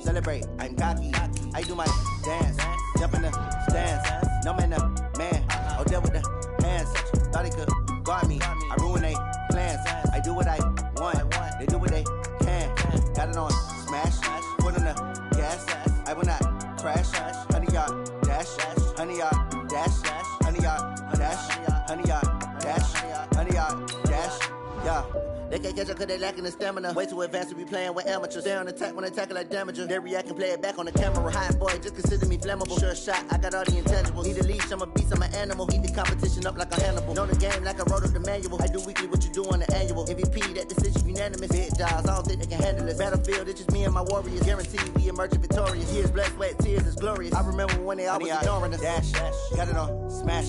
celebrate, I'm cocky. I do my dance, jump in the stands. No man, man, oh there with the hands. Thought he could guard me, I ruin they plans. I do what I want, they do what they can. Got it on smash, put on the gas. I will not crash, 100-yard dash, 100-yard dash, 100-yard dash, 100-yard dash, 100-yard dash, yeah. They can't catch up cause they lacking the stamina. Way too advanced to be playing with amateurs. Stay on attack when they tackle like damager. They react and play it back on the camera. Hot boy, just consider me flammable. Sure shot, I got all the intangibles. Need a leash, I'm a beast, I'm an animal. Eat the competition up like a Hannibal. Know the game like I wrote up the manual. I do weekly what you do on the annual. MVP, that decision unanimous. Big jobs, I don't think they can handle it. Battlefield, it's just me and my warriors. Guaranteed we emerge victorious. Years, blood, sweat, tears, it's glorious. I remember when they always ignoring us. Dash, got it on smash,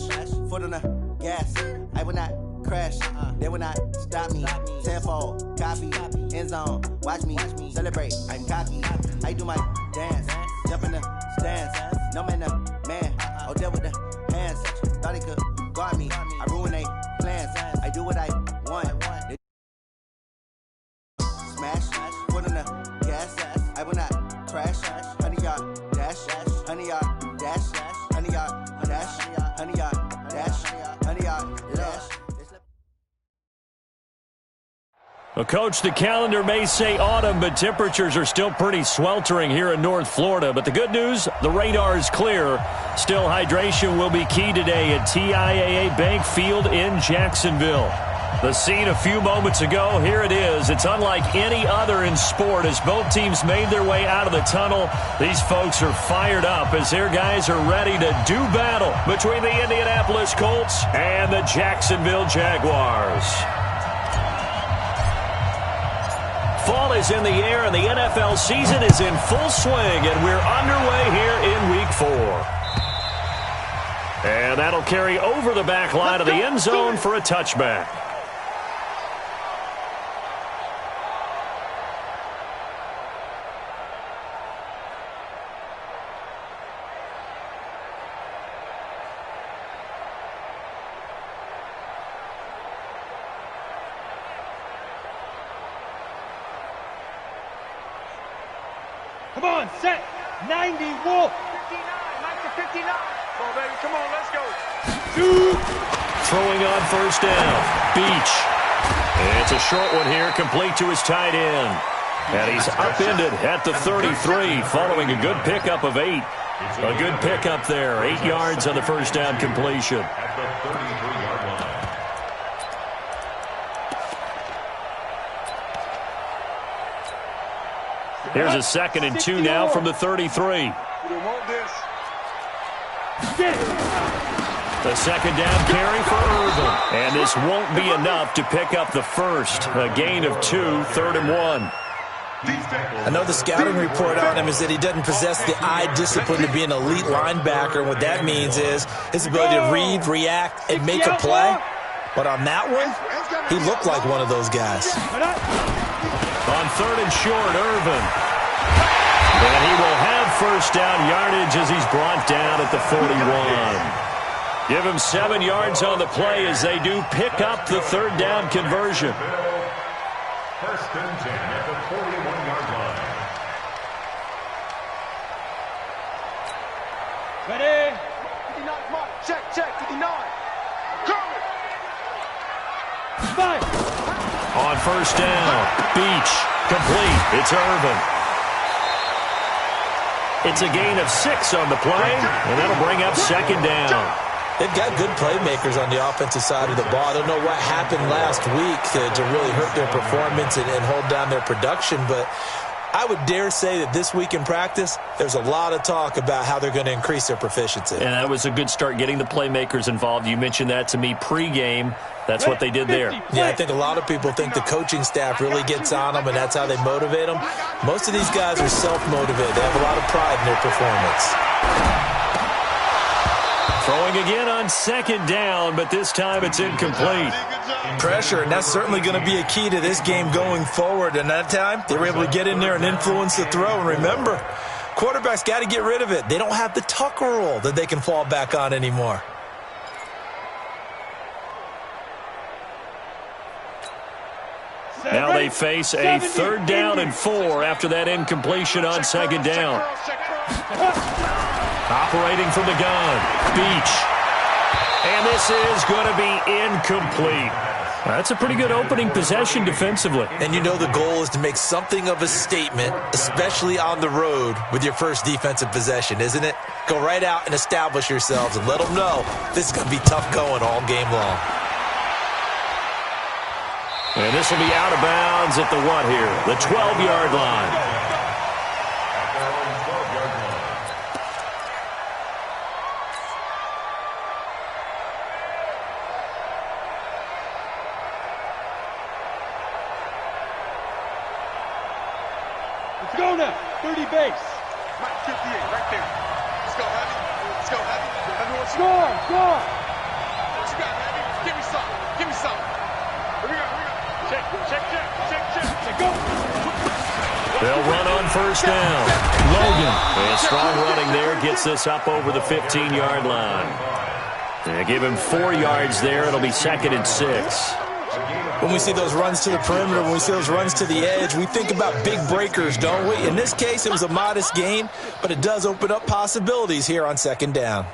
foot on the gas. I will not crash, they will not stop me. Tenfold, copy, end zone, watch me celebrate. I'm cocky, I do my dance, jump in the stands. No man, man, oh there with the hands. Thought he could guard me, I ruin they plans. I do what I want. They smash, put on the gas. I will not crash. 100-yard dash, 100-yard dash, 100-yard dash, 100-yard dash, 100-yard dash. Well, Coach, the calendar may say autumn, but temperatures are still pretty sweltering here in North Florida. But the good news, the radar is clear. Still, hydration will be key today at TIAA Bank Field in Jacksonville. The scene a few moments ago, here it is. It's unlike any other in sport as both teams made their way out of the tunnel. These folks are fired up as their guys are ready to do battle between the Indianapolis Colts and the Jacksonville Jaguars. Fall is in the air, and the NFL season is in full swing, and we're underway here in Week 4. And that'll carry over the back line of the end zone for a touchback. Come on, set. 90, Wolf. 59, Mike to 59. Come on, baby, come on, let's go. Shoot. Throwing on first down. Beach. And it's a short one here, complete to his tight end. And he's upended at the 33, following a good pickup of 8. A good pickup there, 8 yards on the first down completion. Here's a 2nd and 2 now from the 33. The second down carry for Irvin. And this won't be enough to pick up the first. A gain of 2, 3rd and 1. I know the scouting report on him is that he doesn't possess the eye discipline to be an elite linebacker. And what that means is his ability to read, react, and make a play. But on that one, he looked like one of those guys. On 3rd and short, Irvin. And he will have first down yardage as he's brought down at the 41. Give him 7 yards on the play as they do pick up the 3rd down conversion. First and 10 at the 41-yard line. Ready? 59, mark, check, 59. Come. Fight. On first down, Beach, complete. It's Irvin. It's a gain of 6 on the play, and that'll bring up 2nd down. They've got good playmakers on the offensive side of the ball. I don't know what happened last week to really hurt their performance and hold down their production, but I would dare say that this week in practice, there's a lot of talk about how they're going to increase their proficiency. And that was a good start getting the playmakers involved. You mentioned that to me pregame. That's what they did there. Yeah, I think a lot of people think the coaching staff really gets on them, and that's how they motivate them. Most of these guys are self-motivated. They have a lot of pride in their performance. Throwing again on 2nd down, but this time it's incomplete. Pressure, and that's certainly going to be a key to this game going forward. And that time, they were able to get in there and influence the throw. And remember, quarterbacks got to get rid of it. They don't have the Tucker rule that they can fall back on anymore. Set. Now they face a 3rd down and 4 after that incompletion on 2nd down. Operating from the gun, Beach. And this is going to be incomplete. That's a pretty good opening possession defensively. And you know the goal is to make something of a statement, especially on the road with your first defensive possession, isn't it? Go right out and establish yourselves and let them know this is going to be tough going all game long. And this will be out of bounds at the what here? The 12-yard line. Let's go now. 30 base. Mike, 58, right there. Let's go, Heavy. Let's go, Heavy. Everyone Score, score. What you got, Heavy? Give me something. Give me something. Here we go, here we go. Check, check, check, check, check. Check, go. They'll run on 1st down. Logan. And strong running there gets this up over the 15-yard line. They give him 4 yards there. It'll be 2nd and 6. When we see those runs to the perimeter, when we see those runs to the edge, we think about big breakers, don't we? In this case, it was a modest gain, but it does open up possibilities here on 2nd down.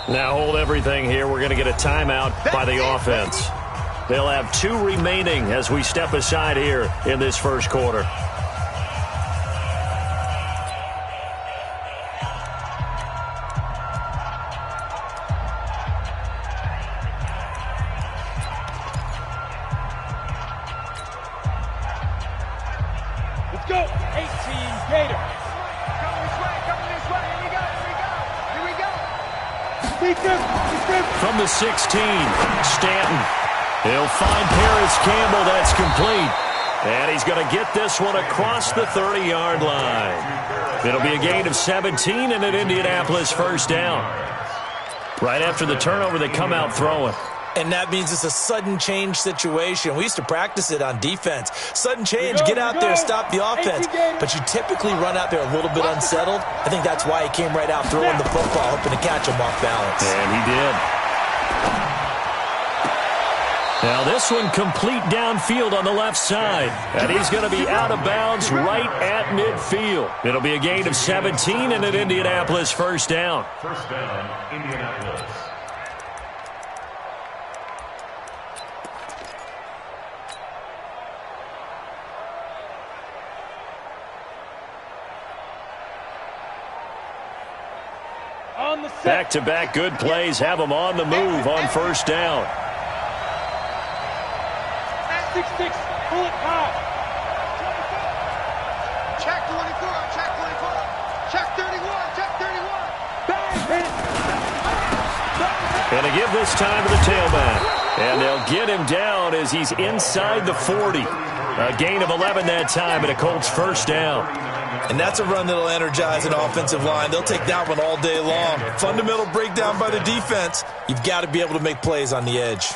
Now hold everything here. We're going to get a timeout by the offense. They'll have 2 remaining as we step aside here in this first quarter. Let's go. 18 Gators. Coming this way, coming this way. Here we go, here we go. Here we go. Beat them. Beat them. From the 16, Stanton. He'll find Paris Campbell. That's complete. And he's going to get this one across the 30-yard line. It'll be a gain of 17 and an Indianapolis 1st down. Right after the turnover, they come out throwing. And that means it's a sudden change situation. We used to practice it on defense. Sudden change, get out there, stop the offense. But you typically run out there a little bit unsettled. I think that's why he came right out throwing the football, hoping to catch him off balance. And he did. Now this one complete downfield on the left side. And he's going to be out of bounds right at midfield. It'll be a gain of 17 and an Indianapolis 1st down. 1st down, Indianapolis. On the set. Back-to-back good plays have them on the move on 1st down. 6-6. Bullet high. Check 24, check 24. Check 31, check 31. Bang. And they give this time to the tailback. And they'll get him down as he's inside the 40. A gain of 11 that time, and a Colts 1st down. And that's a run that'll energize an offensive line. They'll take that one all day long. Fundamental breakdown by the defense. You've got to be able to make plays on the edge.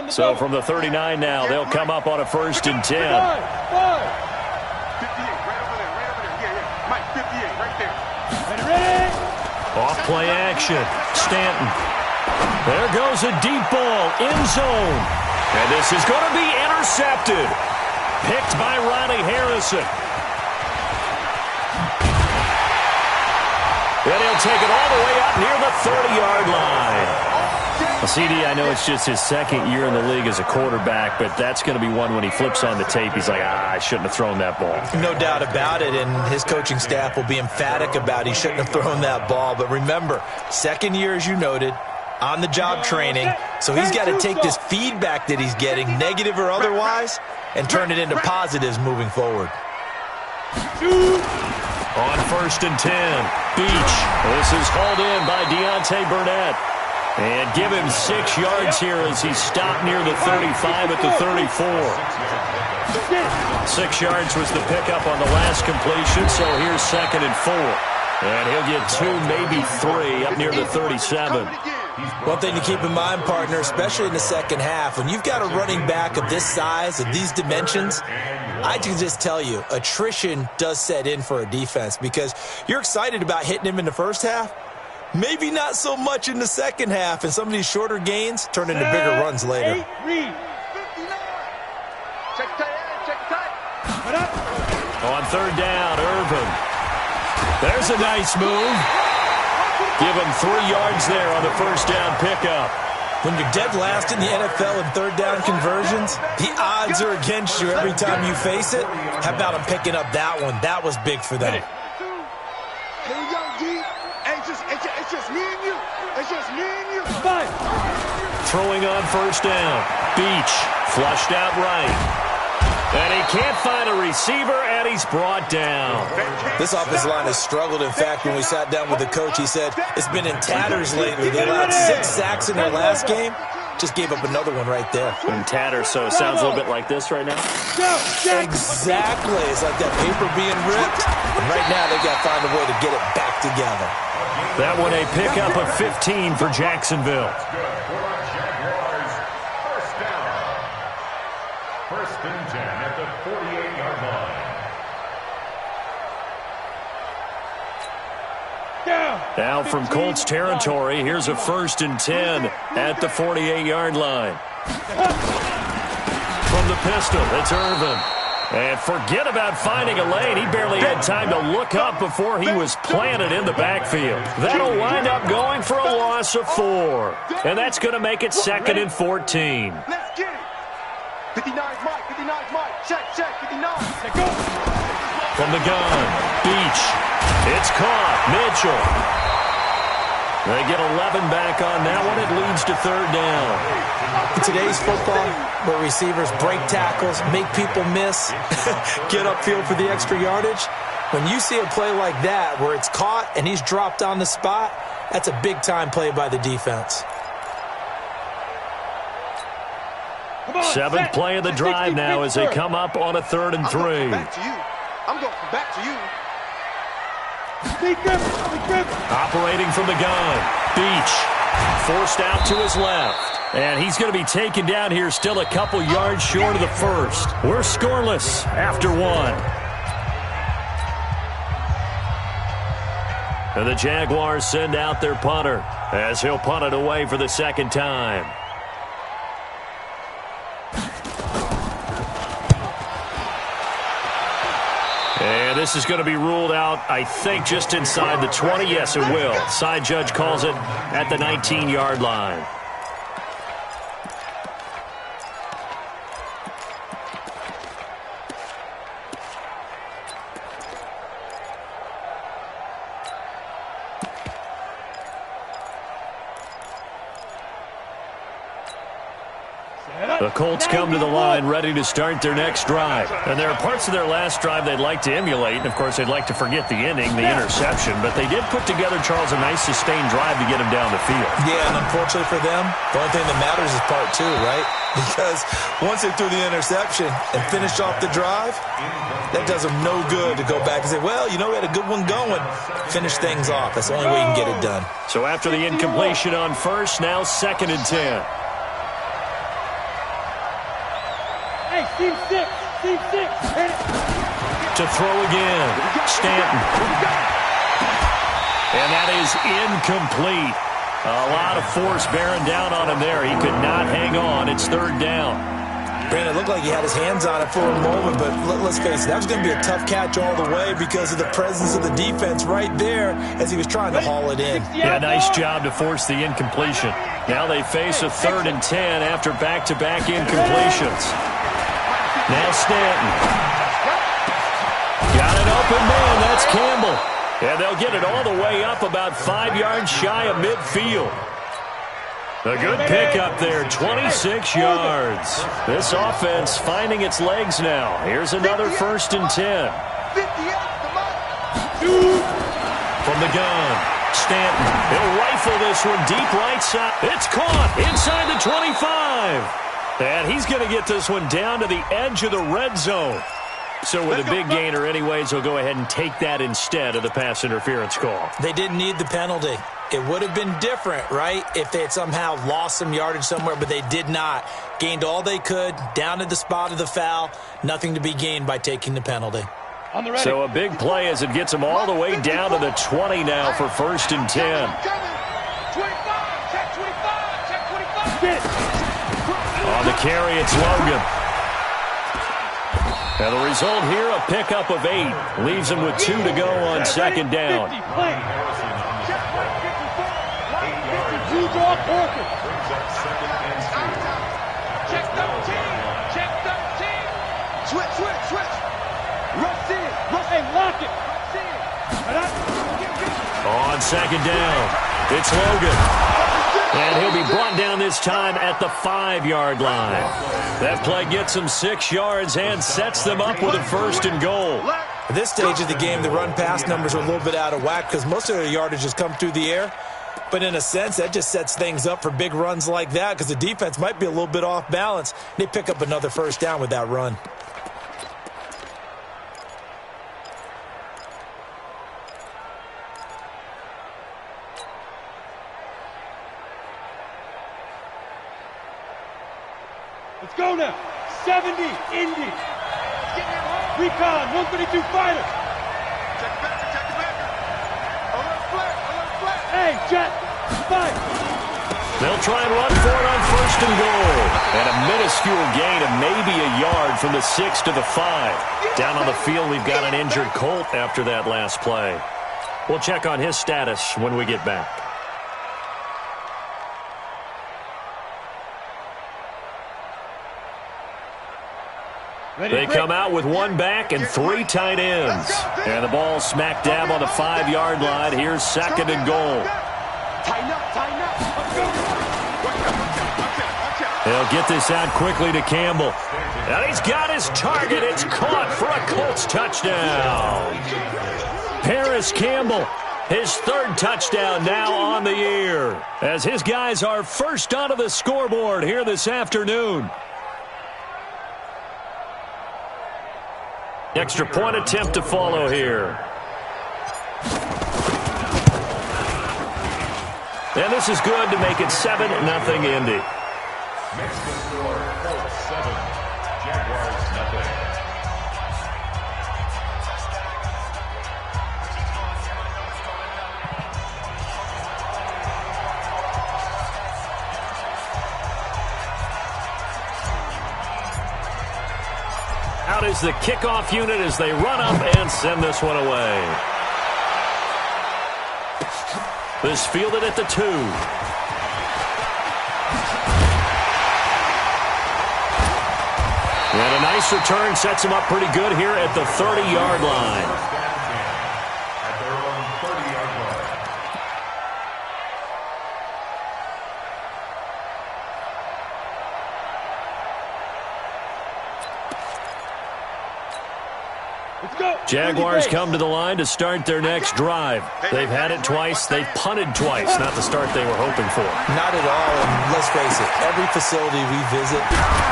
So from the 39 now, they'll come up on a 1st and 10. 5. 58, right over there, yeah. Mike, 58, right there. Ready? Off play action. Stanton. There goes a deep ball. End zone. And this is going to be intercepted. Picked by Ronnie Harrison. And he'll take it all the way up near the 30-yard line. Well, CD, I know it's just his 2nd year in the league as a quarterback, but that's going to be one when he flips on the tape. He's like, I shouldn't have thrown that ball. No doubt about it, and his coaching staff will be emphatic about he shouldn't have thrown that ball. But remember, 2nd year, as you noted, on-the-job training, so he's got to take this feedback that he's getting, negative or otherwise, and turn it into positives moving forward. On 1st and 10, Beach. This is hauled in by Deontay Burnett. And give him 6 yards here as he's stopped near the 35 at the 34. 6 yards was the pickup on the last completion, so here's 2nd and 4. And he'll get 2, maybe 3, up near the 37. One thing to keep in mind, partner, especially in the second half, when you've got a running back of this size, of these dimensions, I can just tell you, attrition does set in for a defense because you're excited about hitting him in the first half, maybe not so much in the second half, and some of these shorter gains turn into bigger runs later. On third down, Irvin. There's a nice move. Give him 3 yards there on the first down pickup. When you're dead last in the NFL in third down conversions, the odds are against you every time you face it. How about him picking up that one? That was big for them. Here we go, G. It's just me and you. It's just me and you. Throwing on first down. Beach flushed out right. And he can't find a receiver, and he's brought down. This offensive line has struggled. In fact, when we sat down with the coach, he said it's been in tatters lately. They allowed 6 sacks in their last game. Just gave up another one right there. In tatters, so it sounds a little bit like this right now. Exactly. It's like that paper being ripped. And right now, they've got to find a way to get it back together. That one a pickup of 15 for Jacksonville. First and 10 at the 48-yard line. Now from Colts territory, here's a first and 10 at the 48-yard line. From the pistol, it's Irvin. And forget about finding a lane. He barely had time to look up before he was planted in the backfield. That'll wind up going for a loss of 4. And that's going to make it 2nd and 14. Let's get it. 59's Mike. 59's Mike. Check, 59. Let's go. From the gun, Beach. It's caught. Mitchell. They get 11 back on that one. It leads to third down. In today's football, where receivers break tackles, make people miss, get upfield for the extra yardage, when you see a play like that where it's caught and he's dropped on the spot, that's a big-time play by the defense. 7th play of the drive now as they come up on a 3rd and 3. I'm going back to you. Operating from the gun. Beach forced out to his left. And he's going to be taken down here still a couple yards short of the first. We're scoreless after 1. And the Jaguars send out their punter as he'll punt it away for the second time. And this is going to be ruled out, I think, just inside the 20. Yes, it will. Side judge calls it at the 19-yard line. The Colts come to the line ready to start their next drive. And there are parts of their last drive they'd like to emulate. And, of course, they'd like to forget the inning, the interception. But they did put together, Charles, a nice sustained drive to get him down the field. Yeah, and unfortunately for them, the only thing that matters is part 2, right? Because once they threw the interception and finished off the drive, that does them no good to go back and say, well, you know, we had a good one going. Finish things off. That's the only way you can get it done. So after the incompletion on first, now 2nd and 10. Team 6. To throw again. Stanton. And that is incomplete. A lot of force bearing down on him there. He could not hang on. It's 3rd down. Brandon, it looked like he had his hands on it for a moment, but let's face it, that was going to be a tough catch all the way because of the presence of the defense right there as he was trying to haul it in. Yeah, nice job to force the incompletion. Now they face a 3rd and 10 after back-to-back incompletions. Now Stanton. Got an open man. That's Campbell. And they'll get it all the way up about 5 yards shy of midfield. A good pickup there, 26 yards. This offense finding its legs now. Here's another 1st and 10. From the gun, Stanton. He'll rifle this one deep right side. It's caught inside the 25. And he's going to get this one down to the edge of the red zone. So with a big gainer anyways, he'll go ahead and take that instead of the pass interference call. They didn't need the penalty. It would have been different, right, if they had somehow lost some yardage somewhere, but they did not. Gained all they could, down at the spot of the foul. Nothing to be gained by taking the penalty. So a big play as it gets them all the way down to the 20 now for 1st and 10. 25, check 25. On the carry, it's Logan. And the result here, a pickup of 8. Leaves them with 2 to go on 2nd down. Draw perfect. Check 13. Check 13. Switch. Rush in. Hey, lock it. On 2nd down, it's Logan. And he'll be brought down this time at the 5-yard line. That play gets him 6 yards and sets them up with a 1st and goal. At this stage of the game, the run-pass numbers are a little bit out of whack because most of their yardage has come through the air. But in a sense, that just sets things up for big runs like that because the defense might be a little bit off balance. They pick up another 1st down with that run. Let's go now. 70, Indy. Recon, 132 fighter. Check the backer. Alert flat. Hey, Jet, fight. They'll try and run for it on 1st and goal. And a minuscule gain of maybe a yard from the 6 to the 5. Down on the field, we've got an injured Colt after that last play. We'll check on his status when we get back. They come out with 1 back and 3 tight ends. And the ball smack dab on the 5-yard line. Here's 2nd and goal. Tighten up. They'll get this out quickly to Campbell. And he's got his target. It's caught for a Colts touchdown. Paris Campbell, his 3rd touchdown now on the year, as his guys are first onto the scoreboard here this afternoon. Extra point attempt to follow here. And this is good to make it 7-0 Indy. Next to score, Colts 7, Jaguars nothing. Out is the kickoff unit as they run up and send this one away. This fielded at the 2. And a nice return sets him up pretty good here at the 30-yard line. At their own 30-yard line. Let's go. Jaguars come to the line to start their next drive. They've had it twice. They've punted twice. Not the start they were hoping for. Not at all, and let's face it, every facility we visit,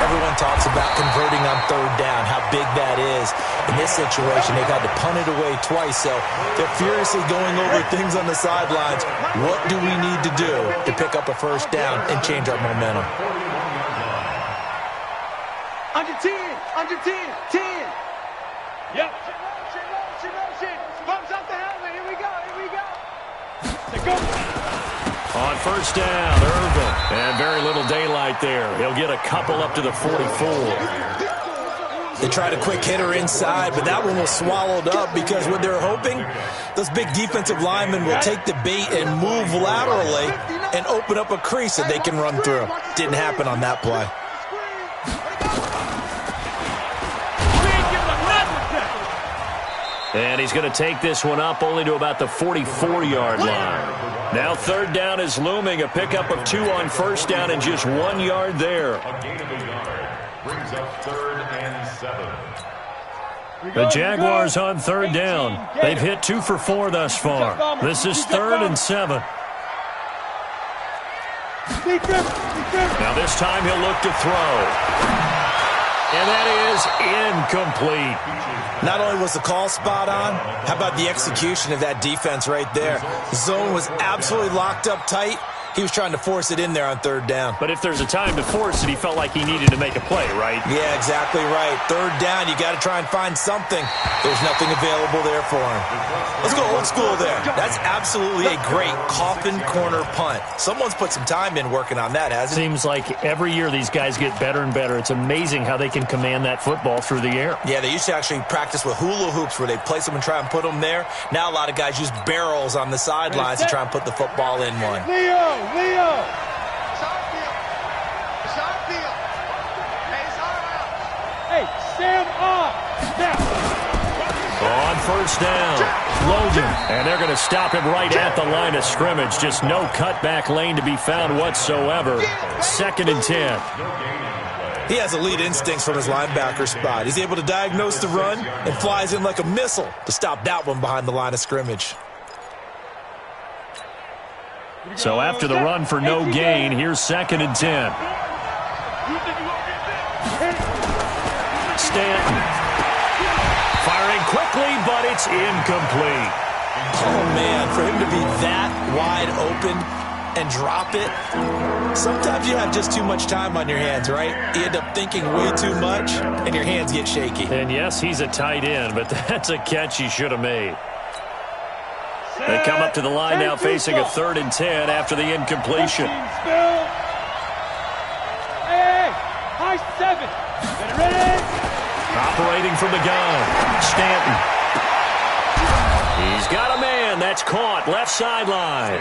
everyone talks about converting on 3rd down, how big that is. In this situation, they've had to punt it away twice, so they're furiously going over things on the sidelines. What do we need to do to pick up a 1st down and change our momentum? Under 10. Yep. Motion. Bumps up the helmet. Here we go. Let's go. On 1st down, Irvin. And very little daylight there. He'll get a couple up to the 44. They tried a quick hitter inside, but that one was swallowed up because what they're hoping, those big defensive linemen will take the bait and move laterally and open up a crease that they can run through. Didn't happen on that play. And he's going to take this one up only to about the 44-yard line. Now 3rd down is looming. A pickup of 2 on 1st down and just 1 yard there. A gain of a yard brings up 3rd and 7. The Jaguars on 3rd down. They've hit 2 for 4 thus far. This is 3rd and 7. Now this time he'll look to throw. And that is incomplete. Not only was the call spot on, how about the execution of that defense right there? The zone was absolutely locked up tight. He was trying to force it in there on third down. But if there's a time to force it, he felt like he needed to make a play, right? Yeah, exactly right. Third down, you got to try and find something. There's nothing available there for him. Let's go old school there. That's absolutely a great coffin corner punt. Someone's put some time in working on that, hasn't it? Seems like every year these guys get better and better. It's amazing how they can command that football through the air. Yeah, they used to actually practice with hula hoops where they place them and try and put them there. Now a lot of guys use barrels on the sidelines to try and put the football in one. Leo! Hey, stand up! On first down, Logan. And they're going to stop him right at the line of scrimmage. Just no cutback lane to be found whatsoever. 2nd and 10. He has elite instincts from his linebacker spot. He's able to diagnose the run and flies in like a missile to stop that one behind the line of scrimmage. So after the run for no gain, here's 2nd and 10. Stanton. Firing quickly, but it's incomplete. Oh, man, for him to be that wide open and drop it, sometimes you have just too much time on your hands, right? You end up thinking way too much, and your hands get shaky. And yes, he's a tight end, but that's a catch he should have made. They come up to the line now facing a 3rd and 10 after the incompletion. Hey, high 7. Get ready. Operating from the gun, Stanton. He's got a man. That's caught. Left sideline.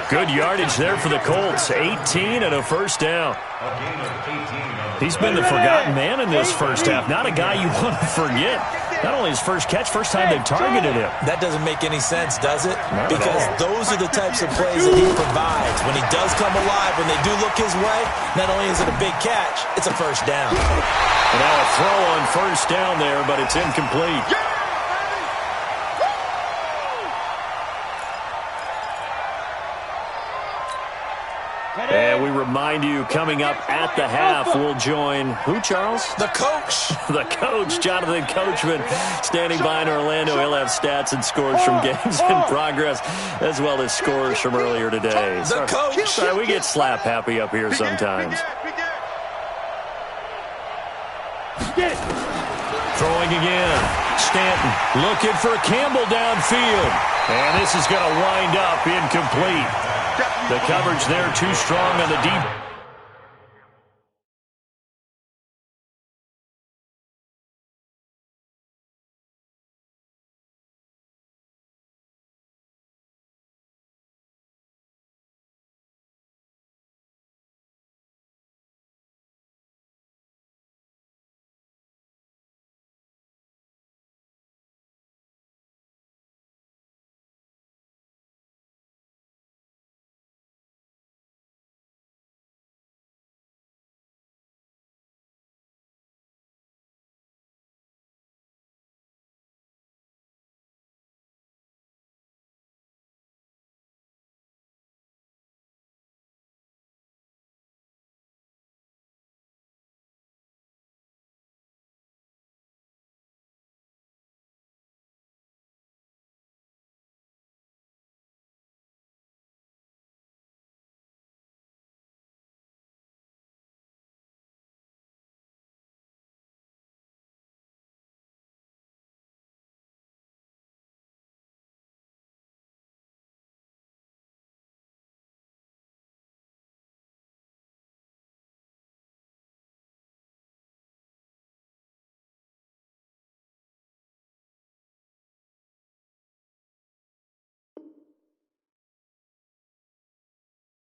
Good yardage there for the Colts. 18 and a first down. He's been the forgotten man in this first half. Not a guy you want to forget. Not only his first catch, first time they've targeted him. That doesn't make any sense, does it? Because those are the types of plays that he provides. When he does come alive, when they do look his way, not only is it a big catch, it's a first down. And now a throw on first down there, but it's incomplete. And we remind you, coming up at the half, we'll join who, Charles? The coach. The coach, Jonathan Coachman, standing by in Orlando. He'll have stats and scores from games in progress, as well as scores from earlier today. The coach. Sorry, we get slap happy up here sometimes. Throwing again. Stanton looking for Campbell downfield. And this is going to wind up incomplete. The coverage there too strong on the deep.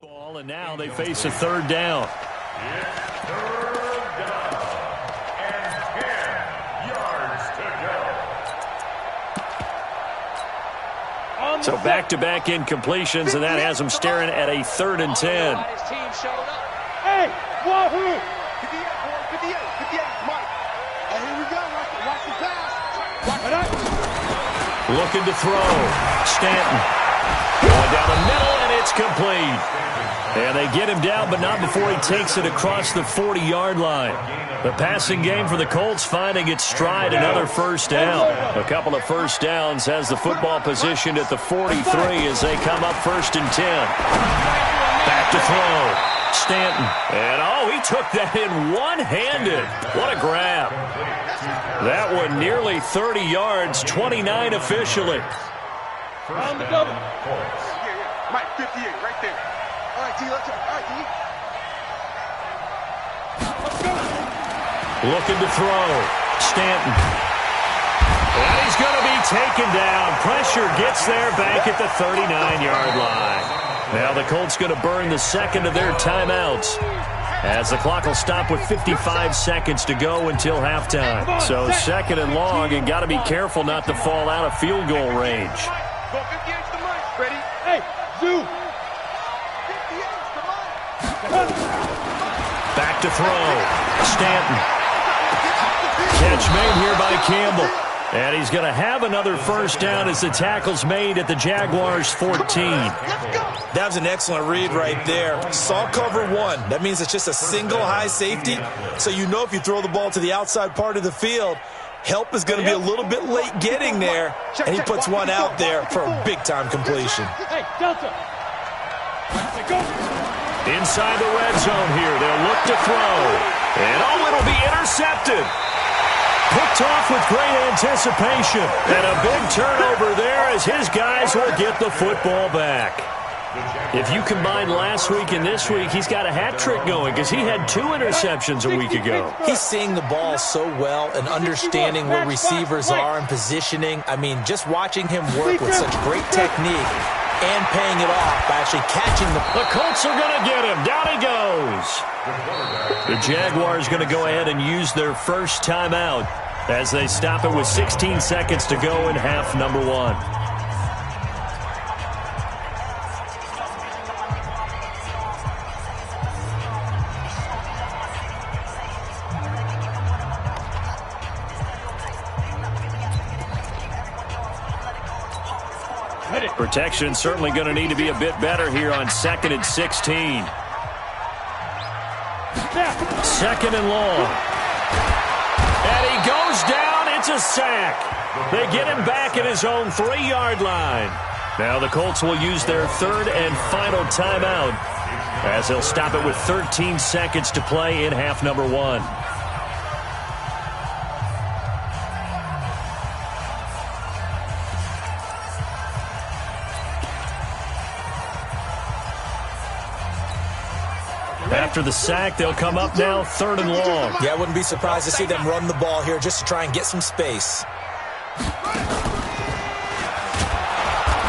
Ball, and now they face a 3rd down. It's 3rd down and 10 yards to go. So back-to-back incompletions, and that has them staring at a 3rd and 10. Hey, wahoo! 58, Mike. And here we go. Watch the pass. Looking to throw. Stanton. Going down the middle, and it's complete. And they get him down, but not before he takes it across the 40-yard line. The passing game for the Colts finding its stride, another first down. A couple of first downs has the football positioned at the 43 as they come up 1st and 10. Back to throw. Stanton. And, he took that in one-handed. What a grab. That one nearly 30 yards, 29 officially. Round the double. Mike, 58, right there. All right, T, let's go. All right, T. Looking to throw. Stanton. And he's going to be taken down. Pressure gets there back at the 39-yard line. Now the Colts going to burn the second of their timeouts as the clock will stop with 55 seconds to go until halftime. So 2nd and long, and got to be careful not to fall out of field goal range. Ready? Hey, Zoo. Back to throw. Stanton. Catch made here by Campbell. And he's going to have another first down as the tackle's made at the Jaguars' 14. That was an excellent read right there. Saw cover 1. That means it's just a single high safety. So you know if you throw the ball to the outside part of the field, help is going to be a little bit late getting there. And he puts one out there for a big-time completion. Hey, Delta. Inside the red zone here. They'll look to throw. And, it'll be intercepted. Picked off with great anticipation. And a big turnover there as his guys will get the football back. If you combine last week and this week, he's got a hat trick going because he had 2 interceptions a week ago. He's seeing the ball so well and understanding where receivers are and positioning. I mean, just watching him work with such great technique and paying it off by actually catching the... The Colts are going to get him. Down he goes. The Jaguars going to go ahead and use their first timeout as they stop it with 16 seconds to go in half number 1. Protection certainly going to need to be a bit better here on 2nd and 16. 2nd and long. And he goes down. It's a sack. They get him back at his own 3-yard line. Now the Colts will use their 3rd and final timeout as they'll stop it with 13 seconds to play in half number 1. After the sack, they'll come up now 3rd and long. Yeah, I wouldn't be surprised to see them run the ball here just to try and get some space.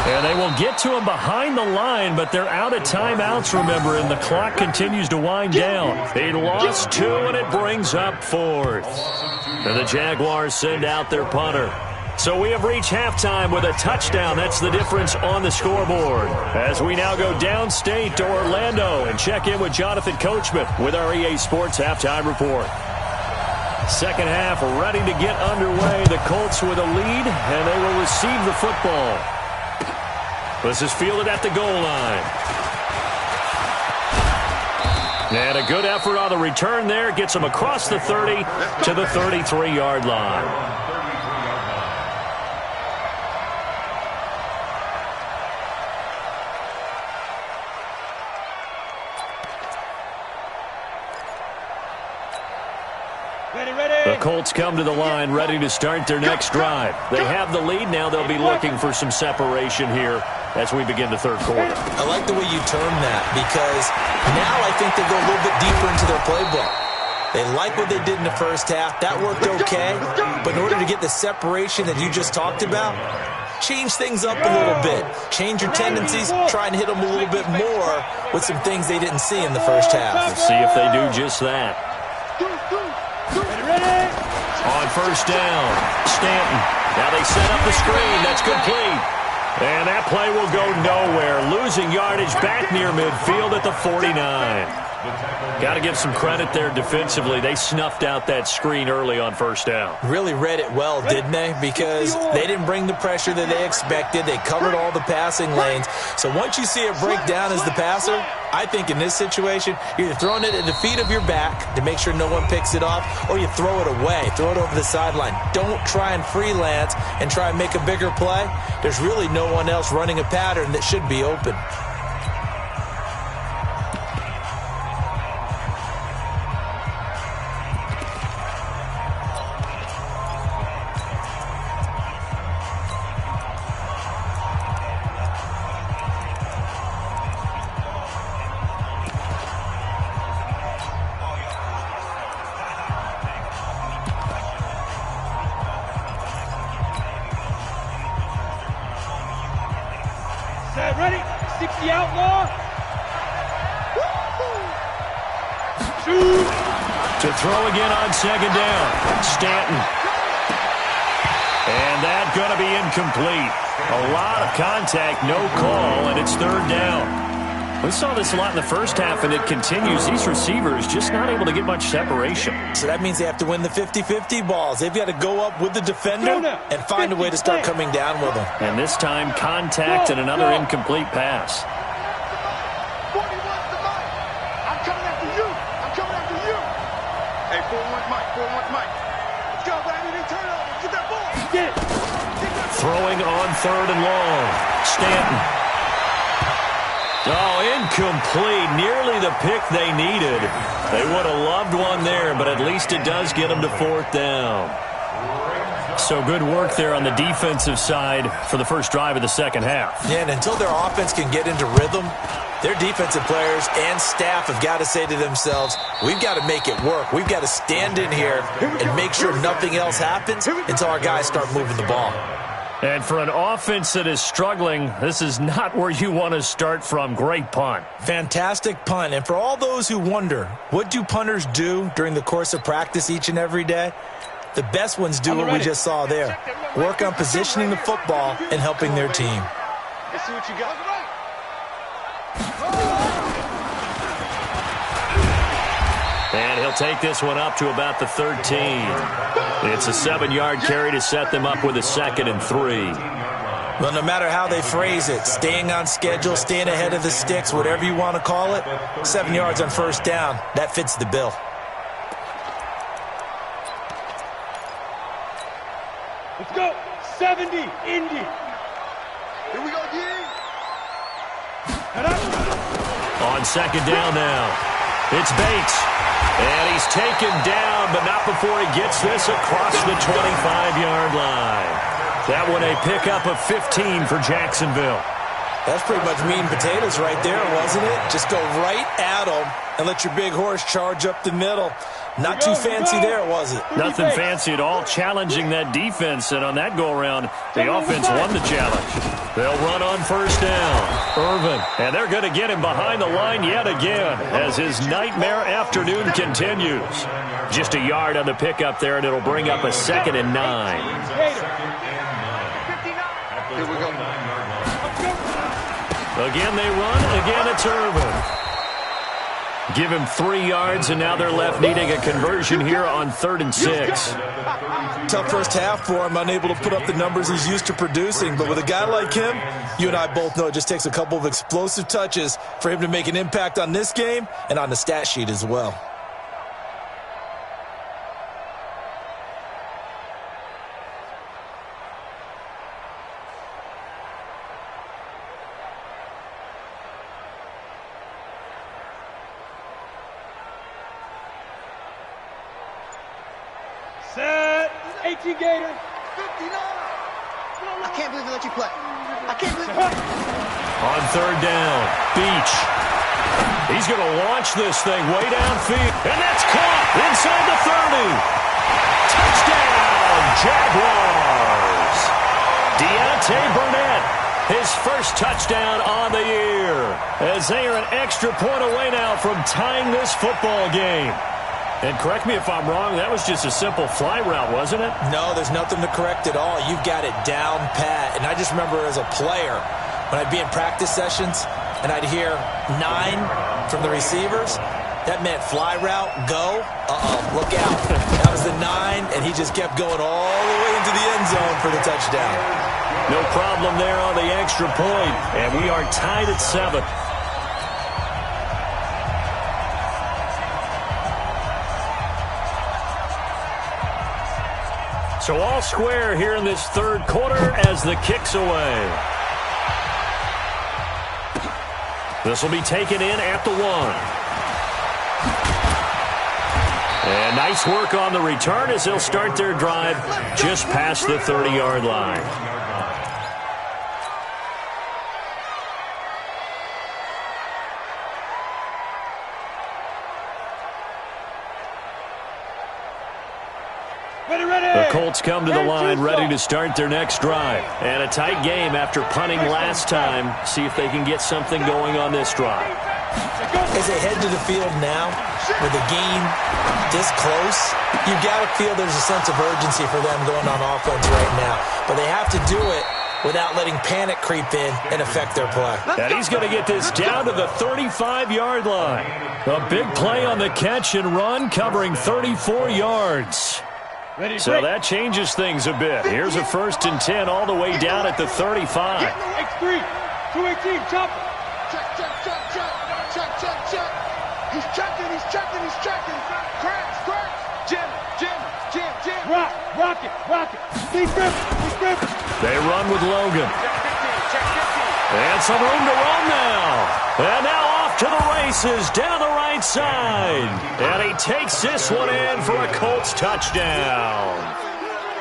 And they will get to him behind the line, but they're out of timeouts, remember, and the clock continues to wind down. They lost 2, and it brings up 4th. And the Jaguars send out their punter. So we have reached halftime with a touchdown. That's the difference on the scoreboard. As we now go downstate to Orlando and check in with Jonathan Coachman with our EA Sports Halftime Report. Second half ready to get underway. The Colts with a lead, and they will receive the football. This is fielded at the goal line. And a good effort on the return there. Gets them across the 30 to the 33-yard line. The Colts come to the line ready to start their next drive. They have the lead. Now they'll be looking for some separation here as we begin the 3rd quarter. I like the way you term that because now I think they go a little bit deeper into their playbook. They like what they did in the first half. That worked okay. But in order to get the separation that you just talked about, change things up a little bit. Change your tendencies. Try and hit them a little bit more with some things they didn't see in the first half. We'll see if they do just that. On first down, Stanton. Now they set up the screen. That's complete. And that play will go nowhere. Losing yardage back near midfield at the 49. Got to give some credit there defensively. They snuffed out that screen early on first down. Really read it well, didn't they? Because they didn't bring the pressure that they expected. They covered all the passing lanes. So once you see it break down as the passer, I think in this situation, you're either throwing it at the feet of your back to make sure no one picks it off, or you throw it away, throw it over the sideline. Don't try and freelance and try and make a bigger play. There's really no one else running a pattern that should be open. Ready? 60 outlaw. Shoot. To throw again on second down. Stanton. And that's going to be incomplete. A lot of contact, no call, and it's third down. We saw this a lot in the first half, and it continues. These receivers just not able to get much separation. So that means they have to win the 50-50 balls. They've got to go up with the defender and find a way to start coming down with them. And this time, contact and another incomplete pass. 41 to Mike. I'm coming after you. I'm coming after you. Hey, 4-1 Mike. 4-1 Mike. Let's go, baby. Turnover. Get that ball. Get it. Throwing on third and long. Stanton. Oh, incomplete. Nearly the pick they needed. They would have loved one there, but at least it does get them to fourth down. So good work there on the defensive side for the first drive of the second half. Yeah, and until their offense can get into rhythm, their defensive players and staff have got to say to themselves, we've got to make it work. We've got to stand in here and make sure nothing else happens until our guys start moving the ball. And for an offense that is struggling, this is not where you want to start from. Great punt. Fantastic punt. And for all those who wonder, what do punters do during the course of practice each and every day? The best ones do what we just saw there. Work on positioning the football and helping their team. Let's see what you got. And he'll take this one up to about the 13. It's a 7-yard carry to set them up with a 2nd and 3. Well, no matter how they phrase it, staying on schedule, staying ahead of the sticks, whatever you want to call it, 7 yards on first down, that fits the bill. Let's go. 70. Indy. Here we go, D. On second down now. It's Bates. And he's taken down, but not before he gets this across the 25-yard line. That one a pickup of 15 for Jacksonville. That's pretty much meat and potatoes right there, wasn't it? Just go right at them and let your big horse charge up the middle. Not too fancy there, was it? Nothing fancy at all, challenging that defense. And on that go-around, the offense won the challenge. They'll run on first down. Irvin, and they're going to get him behind the line yet again as his nightmare afternoon continues. Just a yard on the pickup there, and it'll bring up a 2nd and 9. Here we go. Again they run, again it's Irvin. Give him 3 yards, and now they're left needing a conversion here on 3rd and 6. Tough first half for him, unable to put up the numbers he's used to producing. But with a guy like him, you and I both know it just takes a couple of explosive touches for him to make an impact on this game and on the stat sheet as well. Set. 18 Gator. 59. I can't believe they let you play. I can't believe it. On third down, Beach. He's going to launch this thing way downfield. And that's caught inside the 30. Touchdown, Jaguars. Deontay Burnett, his first touchdown on the year. As they are an extra point away now from tying this football game. And correct me if I'm wrong, that was just a simple fly route, wasn't it? No, there's nothing to correct at all. You've got it down pat. And I just remember as a player, when I'd be in practice sessions and I'd hear 9 from the receivers, That meant fly route, go. Look out. That was the 9, and he just kept going all the way into the end zone for the touchdown. No problem there on the extra point, and we are tied at 7. So all square here in this third quarter as the kick's away. This will be taken in at the 1. And nice work on the return as they'll start their drive just past the 30-yard line. The Colts come to the line ready to start their next drive. And a tight game after punting last time. See if they can get something going on this drive. As they head to the field now, with the game this close, you've got to feel there's a sense of urgency for them going on offense right now. But they have to do it without letting panic creep in and affect their play. And he's going to get this down to the 35-yard line. A big play on the catch and run, covering 34 yards. So that changes things a bit. Here's a 1st and 10 all the way down at the 35. X3, 218, chopper. Check. He's checking. Cracks. Jim. Rock it. He's gripping. They run with Logan. And some room to run now. And now off to the races down the right side. And he takes this one in for a Colts touchdown.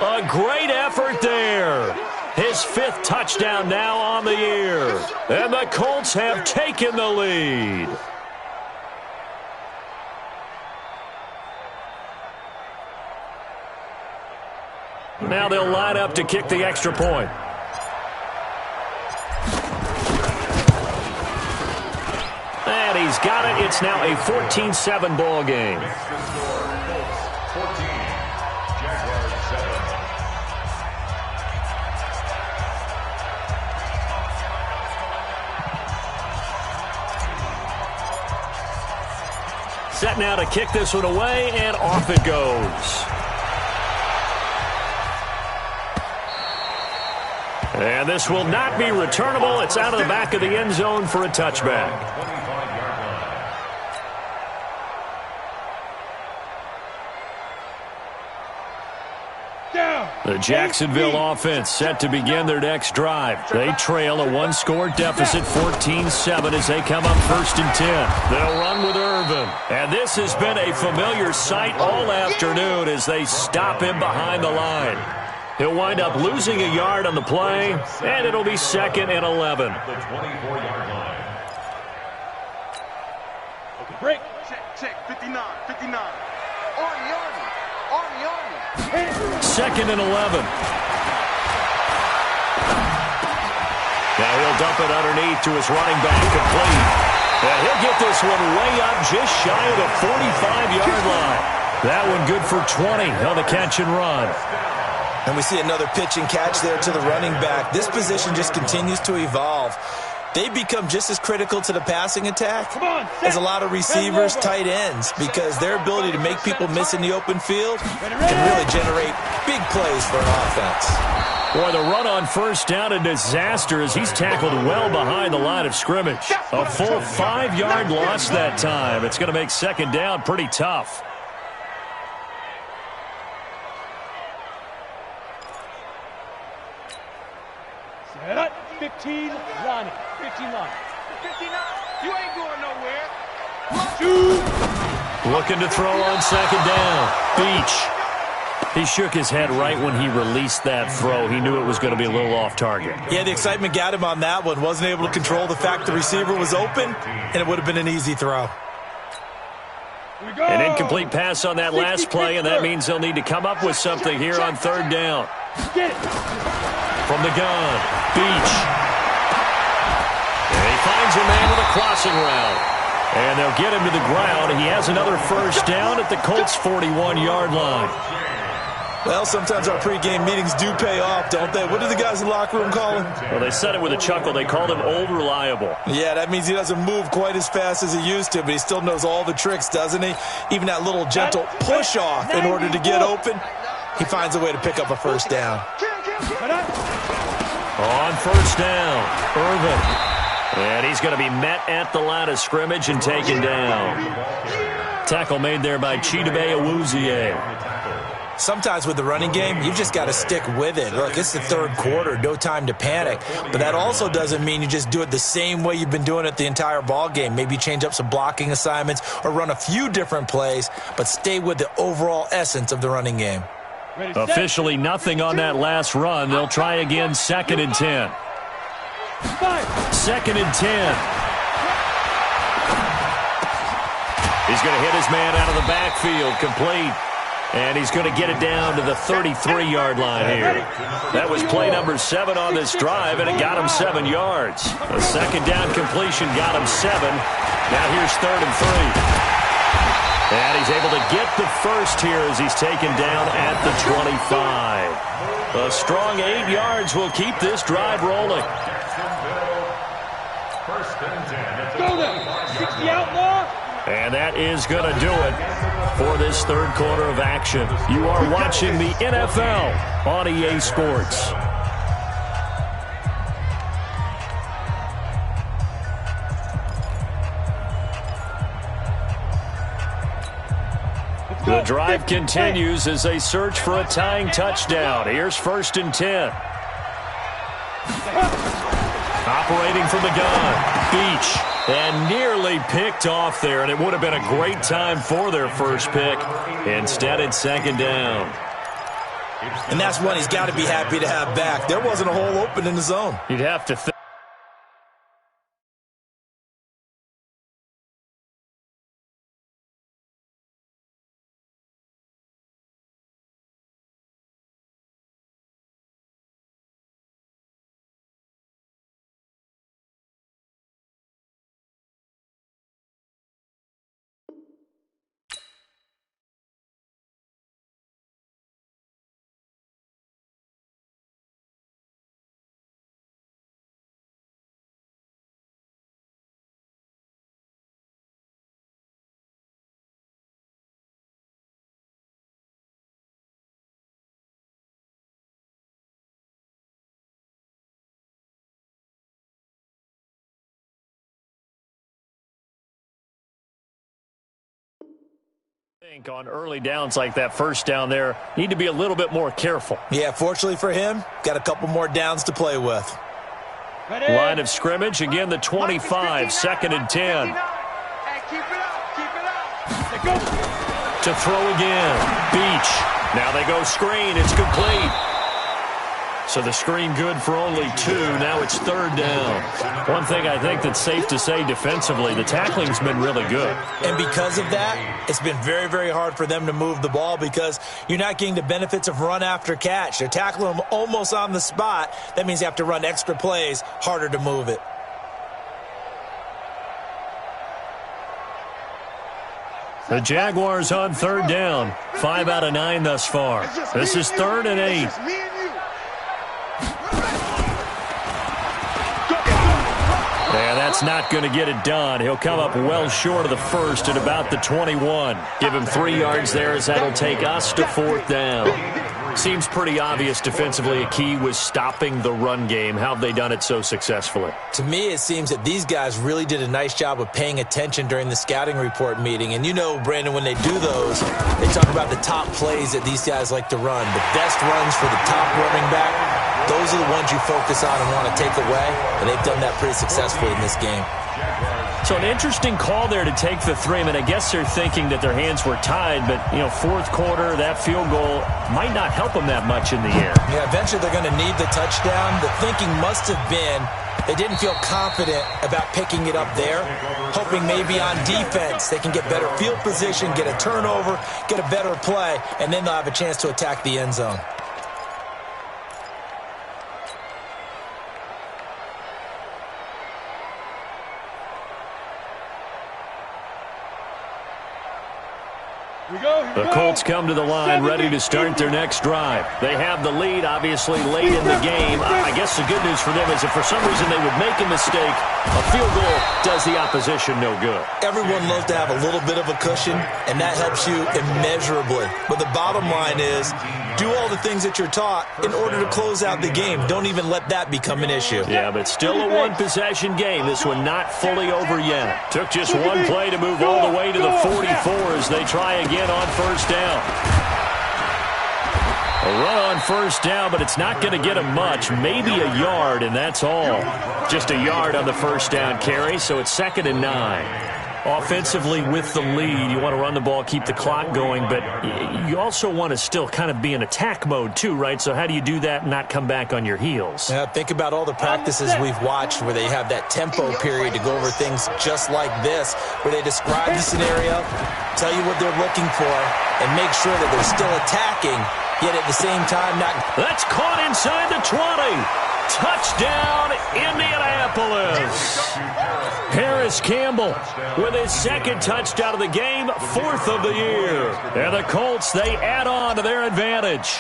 A great effort there. His 5th touchdown now on the year. And the Colts have taken the lead. Now they'll line up to kick the extra point. And he's got it. It's now a 14-7 ball game. Set now to kick this one away, and off it goes. And this will not be returnable. It's out of the back of the end zone for a touchback. The Jacksonville offense set to begin their next drive. They trail a 1-score deficit, 14-7, as they come up 1st and 10. They'll run with Irvin. And this has been a familiar sight all afternoon as they stop him behind the line. He'll wind up losing a yard on the play, and it'll be 2nd and 11. The 24-yard line. Okay, break. Check. 59. Army. 2nd and 11. Now he'll dump it underneath to his running back, complete. And he'll get this one way up just shy of the 45-yard line. That one good for 20 on the catch and run. And we see another pitch and catch there to the running back. This position just continues to evolve. They become just as critical to the passing attack as a lot of receivers, tight ends, because their ability to make people miss in the open field can really generate big plays for an offense. Boy, the run on 1st down, a disaster as he's tackled well behind the line of scrimmage. A full 5-yard loss that time. It's going to make 2nd down pretty tough. Set up. 15 line. 15 line. 59. You ain't going nowhere. Looking to throw on 2nd down. Beach. He shook his head right when he released that throw. He knew it was going to be a little off target. Yeah, the excitement got him on that one. Wasn't able to control the fact the receiver was open, and it would have been an easy throw. An incomplete pass on that last play, and that means they'll need to come up with something here on 3rd down. Get it. From the gun, Beach. And he finds a man with a crossing route. And they'll get him to the ground. He has another 1st down at the Colts' 41-yard line. Well, sometimes our pregame meetings do pay off, don't they? What do the guys in the locker room call him? Well, they said it with a chuckle. They called him Old Reliable. Yeah, that means he doesn't move quite as fast as he used to, but he still knows all the tricks, doesn't he? Even that little gentle push-off in order to get open, he finds a way to pick up a first down. On first down, Irvin. And he's going to be met at the line of scrimmage and taken down. Tackle made there by Chidobe Awuzie. Sometimes with the running game, you've just got to stick with it. Look, it's the third quarter, no time to panic. But that also doesn't mean you just do it the same way you've been doing it the entire ball game. Maybe change up some blocking assignments or run a few different plays, but stay with the overall essence of the running game. Officially nothing on that last run. They'll try again, 2nd and 10. 2nd and 10. He's going to hit his man out of the backfield, complete. And he's going to get it down to the 33-yard line here. That was play number 7 on this drive, and it got him 7 yards. A second down completion got him 7. Now here's 3rd and 3. And he's able to get the first here as he's taken down at the 25. A strong 8 yards will keep this drive rolling. Go there. 60 outlaw. And that is going to do it for this third quarter of action. You are watching the NFL on EA Sports. The drive continues as they search for a tying touchdown. Here's 1st and 10. Operating from the gun, Beach. And nearly picked off there, and it would have been a great time for their first pick. Instead, it's 2nd down. And that's one he's got to be happy to have back. There wasn't a hole open in the zone. You'd have to think. On early downs like that first down there, need to be a little bit more careful. Yeah, fortunately for him, got a couple more downs to play with. Line of scrimmage, again the 25, 2nd and 10. To throw again, Beach. Now they go screen, it's complete. So the screen good for only 2. Now it's 3rd down. One thing I think that's safe to say defensively, the tackling's been really good. And because of that, it's been very, very hard for them to move the ball because you're not getting the benefits of run after catch. They're tackling them almost on the spot. That means you have to run extra plays, harder to move it. The Jaguars on 3rd down. 5 out of 9 thus far. This is 3rd and 8. Yeah, that's not going to get it done. He'll come up well short of the first at about the 21. Give him 3 yards there as that'll take us to 4th down. Seems pretty obvious defensively a key was stopping the run game. How have they done it so successfully? To me, it seems that these guys really did a nice job of paying attention during the scouting report meeting. And you know, Brandon, when they do those, they talk about the top plays that these guys like to run. The best runs for the top running back, those are the ones you focus on and want to take away. And they've done that pretty successfully in this game. So an interesting call there to take the 3. I mean, I guess they're thinking that their hands were tied, but, you know, 4th quarter, that field goal might not help them that much in the end. Yeah, eventually they're going to need the touchdown. The thinking must have been they didn't feel confident about picking it up there, hoping maybe on defense they can get better field position, get a turnover, get a better play, and then they'll have a chance to attack the end zone. The Colts come to the line ready to start their next drive. They have the lead, obviously, late in the game. I guess the good news for them is if for some reason they would make a mistake, a field goal does the opposition no good. Everyone loves to have a little bit of a cushion, and that helps you immeasurably. But the bottom line is, do all the things that you're taught in order to close out the game. Don't even let that become an issue. Yeah, but still a one-possession game. This one not fully over yet. Took just one play to move all the way to the 44 as they try again on first down. A run on first down, but it's not going to get him much. Maybe a yard, and that's all. Just a yard on the first down carry, so it's 2nd and 9. Offensively with the lead, you want to run the ball, keep the clock going, but you also want to still kind of be in attack mode too, right? So how do you do that and not come back on your heels? Yeah, think about all the practices we've watched where they have that tempo period to go over things just like this, where they describe the scenario, tell you what they're looking for, and make sure that they're still attacking, yet at the same time not... That's caught inside the 20. Touchdown, Indianapolis. Harris Campbell with his 2nd touchdown of the game, 4th of the year. And the Colts, they add on to their advantage.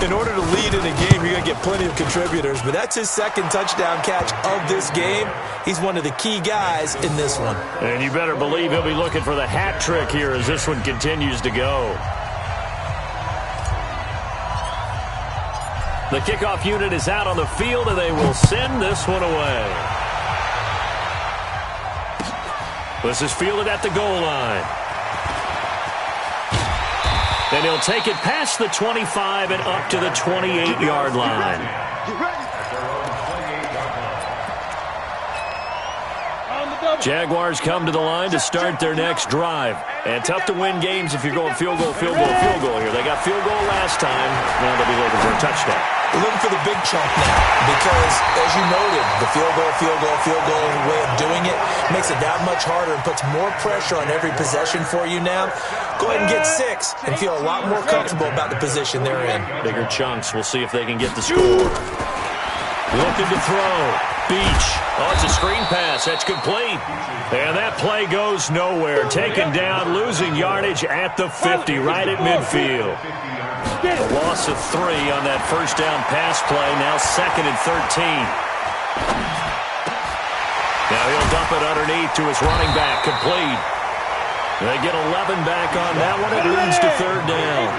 In order to lead in a game, you're going to get plenty of contributors, but that's his 2nd touchdown catch of this game. He's one of the key guys in this one. And you better believe he'll be looking for the hat trick here as this one continues to go. The kickoff unit is out on the field, and they will send this one away. This is fielded at the goal line. And he'll take it past the 25 and up to the 28-yard line. Jaguars come to the line to start their next drive. And tough to win games if you're going field goal, field goal, field goal here. They got field goal last time. Now they'll be looking for a touchdown. We're looking for the big chunk now because, as you noted, the field goal way of doing it makes it that much harder and puts more pressure on every possession for you now. Go ahead and get 6 and feel a lot more comfortable about the position they're in. Bigger chunks. We'll see if they can get the score. Looking to throw. Beach. Oh, it's a screen pass. That's complete. And that play goes nowhere. Taken down, losing yardage at the 50, right at midfield. A loss of 3 on that first down pass play. Now 2nd and 13. Now he'll dump it underneath to his running back. Complete. They get 11 back on that one. It leads to 3rd down.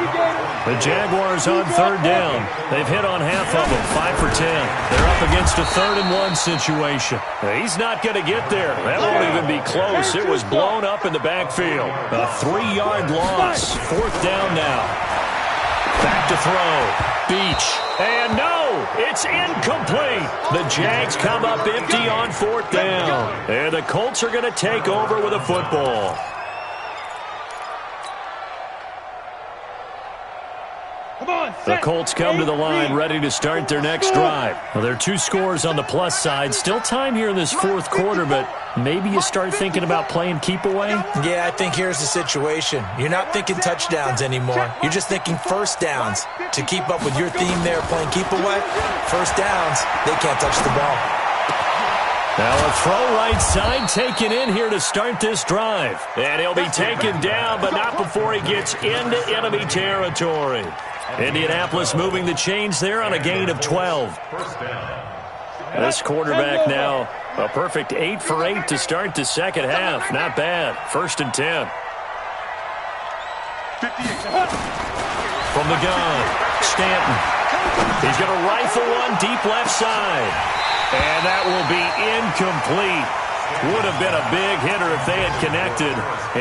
The Jaguars on 3rd down. They've hit on half of them, 5 for 10. They're up against a 3rd and 1 situation. He's not going to get there. That won't even be close. It was blown up in the backfield. A 3-yard loss. 4th down now. Back to throw. Beach. And no, it's incomplete. The Jags come up empty on 4th down. And the Colts are going to take over with a football. The Colts come to the line ready to start their next drive. Well, there are 2 scores on the plus side. Still time here in this 4th quarter, but maybe you start thinking about playing keep away? Yeah, I think here's the situation. You're not thinking touchdowns anymore. You're just thinking first downs. To keep up with your theme there, playing keep away, first downs, they can't touch the ball. Now a throw right side taken in here to start this drive. And he'll be taken down, but not before he gets into enemy territory. Indianapolis moving the chains there on a gain of 12. This quarterback now a perfect 8 for 8 to start the second half. Not bad. 1st and 10. From the gun, Stanton. He's going to rifle one deep left side. And that will be incomplete. Would have been a big hitter if they had connected.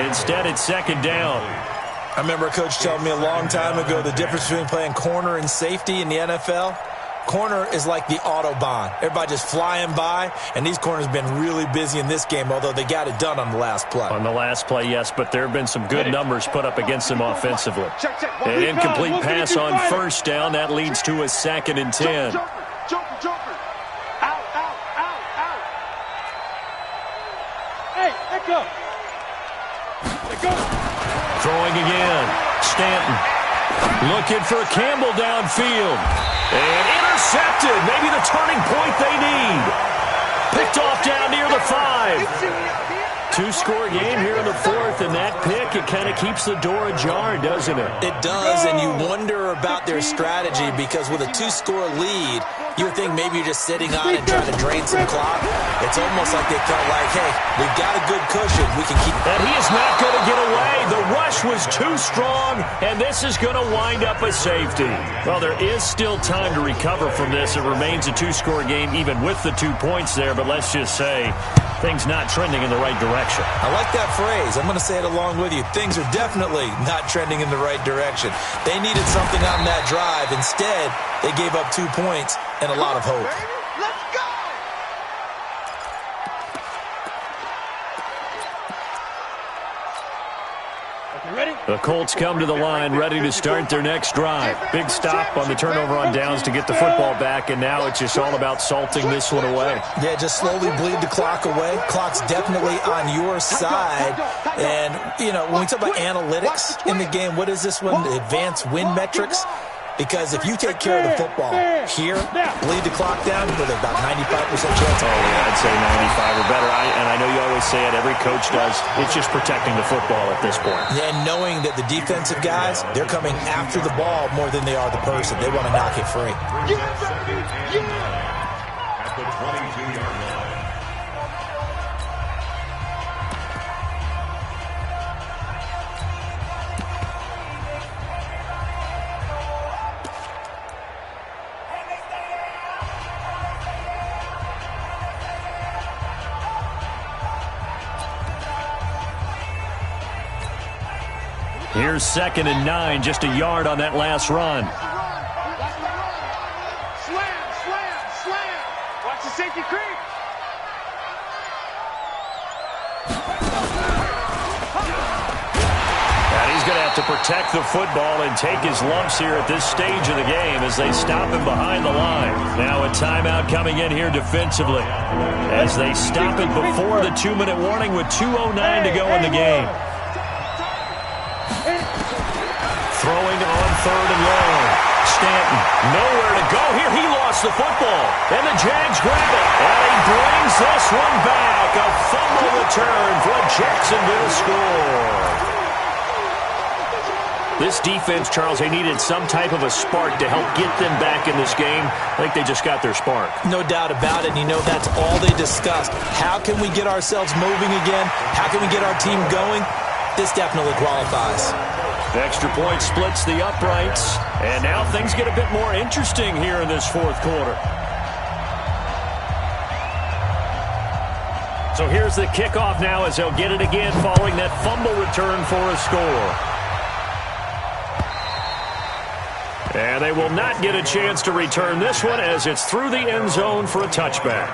Instead, it's 2nd down. I remember a coach telling me a long time ago the difference between playing corner and safety in the NFL. Corner is like the Autobahn. Everybody just flying by, and these corners have been really busy in this game, although they got it done on the last play. On the last play, yes, but there have been some good numbers put up against them offensively. An incomplete pass on 1st down. That leads to a 2nd and 10. Jumper. Out. Hey, let go. Throwing again. Stanton. Looking for Campbell downfield. And intercepted. Maybe the turning point they need. Picked off down near the 5. two-score game here in the fourth, and that pick, it kind of keeps the door ajar, doesn't it? It does, and you wonder about their strategy because with a two-score lead, you would think maybe you're just sitting on it and trying to drain some clock. It's almost like they felt like, hey, we've got a good cushion. We can keep... And he is not going to get away. The rush was too strong, and this is going to wind up a safety. Well, there is still time to recover from this. It remains a two-score game even with the 2 points there, but let's just say things not trending in the right direction. I like that phrase. I'm going to say it along with you. Things are definitely not trending in the right direction. They needed something on that drive. Instead, they gave up 2 points and a lot of hope. Let's go! The Colts come to the line, ready to start their next drive. Big stop on the turnover on downs to get the football back, and now it's just all about salting this one away. Yeah, just slowly bleed the clock away. Clock's definitely on your side. And, you know, when we talk about analytics in the game, what is this one? The advanced win metrics? Because if you take care of the football here, bleed the clock down with about 95% chance. Oh, yeah, I'd say 95 or better. And I know you always say it, every coach does. It's just protecting the football at this point. Yeah, and knowing that the defensive guys, they're coming after the ball more than they are the person. They want to knock it free. At the 22-yard line. Here's 2nd and 9, just a yard on that last run. Slam, slam, slam. Watch the safety creep. And he's going to have to protect the football and take his lumps here at this stage of the game as they stop him behind the line. Now a timeout coming in here defensively as they stop it before the 2-minute warning with 2:09 to go in the game. Throwing on 3rd and long. Stanton, nowhere to go here. He lost the football. And the Jags grab it. And he brings this one back. A fumble return for a Jacksonville score. This defense, Charles, they needed some type of a spark to help get them back in this game. I think they just got their spark. No doubt about it. And you know, that's all they discussed. How can we get ourselves moving again? How can we get our team going? This definitely qualifies. Extra point splits the uprights, and now things get a bit more interesting here in this fourth quarter. So here's the kickoff now as they'll get it again following that fumble return for a score. And they will not get a chance to return this one as it's through the end zone for a touchback.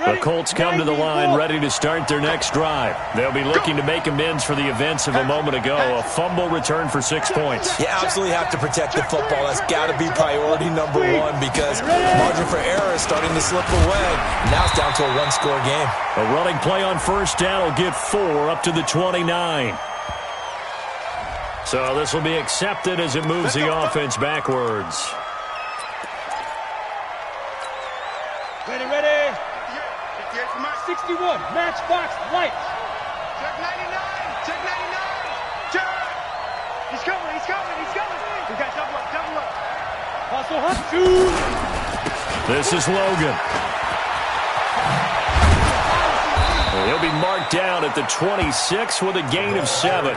The Colts come to the line ready to start their next drive. They'll be looking to make amends for the events of a moment ago. A fumble return for 6 points. You absolutely have to protect the football. That's got to be priority number one because margin for error is starting to slip away. Now it's down to a one-score game. A running play on first down will get 4 up to the 29. So this will be accepted as it moves the offense backwards. Ready. 61, matchbox lights. Check 99, check 99. Check. He's coming. We got double up. Hustle, hunt, shoot. This is Logan. He'll be marked down at the 26 with a gain of 7.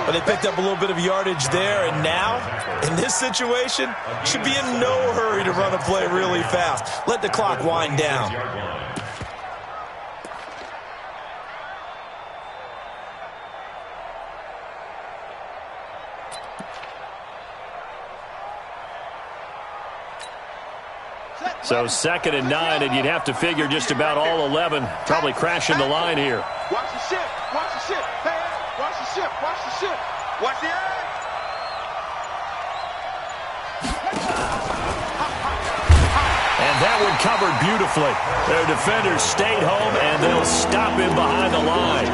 But they picked up a little bit of yardage there, and now, in this situation, should be in no hurry to run a play really fast. Let the clock wind down. So 2nd and 9, and you'd have to figure just about all 11 probably crashing the line here. Watch the ship. Hey, watch the ship. Watch the eye. And that one covered beautifully. Their defenders stayed home, and they'll stop him behind the line.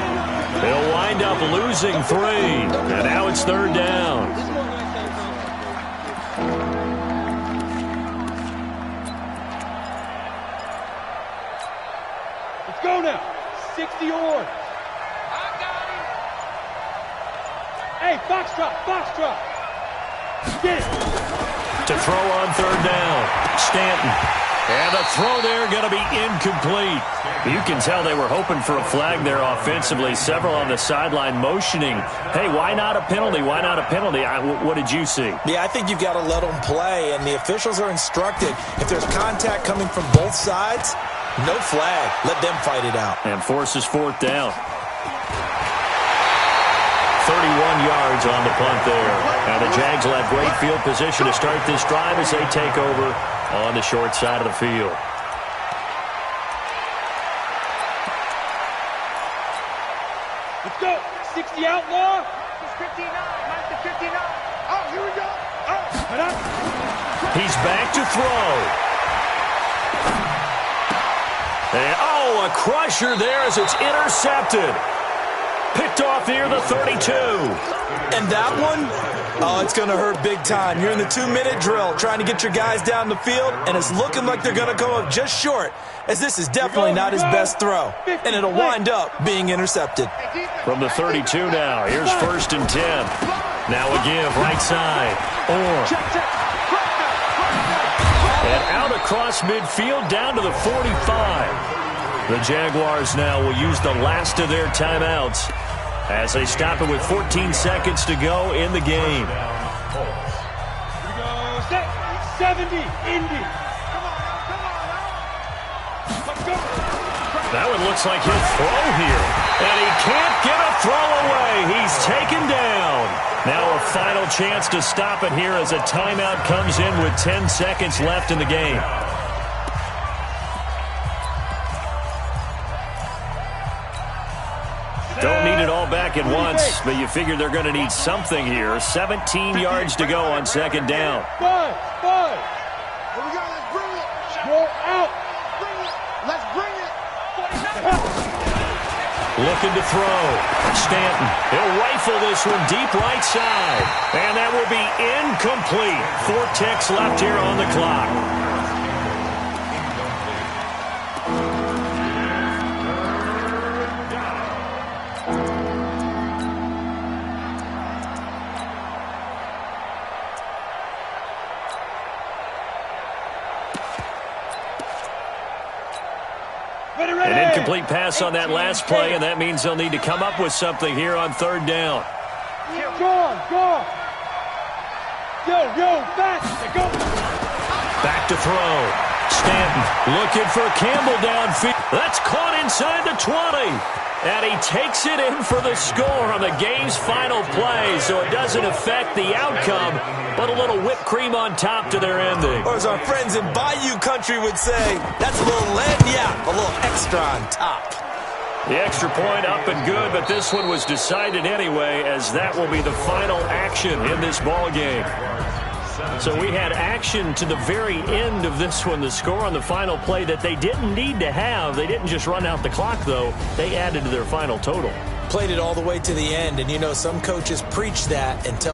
They'll wind up losing 3, and now it's 3rd down. now. 60 yards. I got him. Hey, foxtrot, foxtrot. Get it. To throw on third down. Stanton. And the throw there going to be incomplete. You can tell they were hoping for a flag there offensively. Several on the sideline motioning, hey, why not a penalty? Why not a penalty? What did you see? Yeah, I think you've got to let them play, and the officials are instructed. If there's contact coming from both sides, no flag. Let them fight it out. And forces fourth down. 31 yards on the punt there. And the Jags will have great field position to start this drive as they take over on the short side of the field. Let's go. 60 outlaw. It's 59. Mike the 59. Oh, here we go. Oh. He's back to throw. And, a crusher there as it's intercepted. Picked off near the 32. And that one, it's going to hurt big time. You're in the 2-minute drill trying to get your guys down the field, and it's looking like they're going to come up just short, as this is definitely not his best throw. And it'll wind up being intercepted. From the 32 now, here's 1st and 10. Now a give, right side. And out across midfield down to the 45. The Jaguars now will use the last of their timeouts as they stop it with 14 seconds to go in the game. Here we go. 70. Indy. Let's go. That one looks like he'll throw here. And he can't get a throw away. He's taken down. Now a final chance to stop it here as a timeout comes in with 10 seconds left in the game. Don't need it all back at once, but you figure they're going to need something here. 17 yards to go on 2nd down. Five. Here we go. Let's bring it. Roll out. Bring it. Let's bring it. Looking to throw. Stanton. He'll rifle this one deep right side. And that will be incomplete. 4 ticks left here on the clock. An incomplete pass on that last play, and that means they'll need to come up with something here on 3rd down. Go. Yo, back. Go. Back to throw. Stanton looking for Campbell downfield. That's caught inside the 20. And he takes it in for the score on the game's final play, so it doesn't affect the outcome, but a little whipped cream on top to their ending. Or as our friends in Bayou Country would say, that's a little lead, yeah, a little extra on top. The extra point up and good, but this one was decided anyway, as that will be the final action in this ball game. So we had action to the very end of this one, the score on the final play that they didn't need to have. They didn't just run out the clock, though. They added to their final total. Played it all the way to the end, and you know some coaches preach that until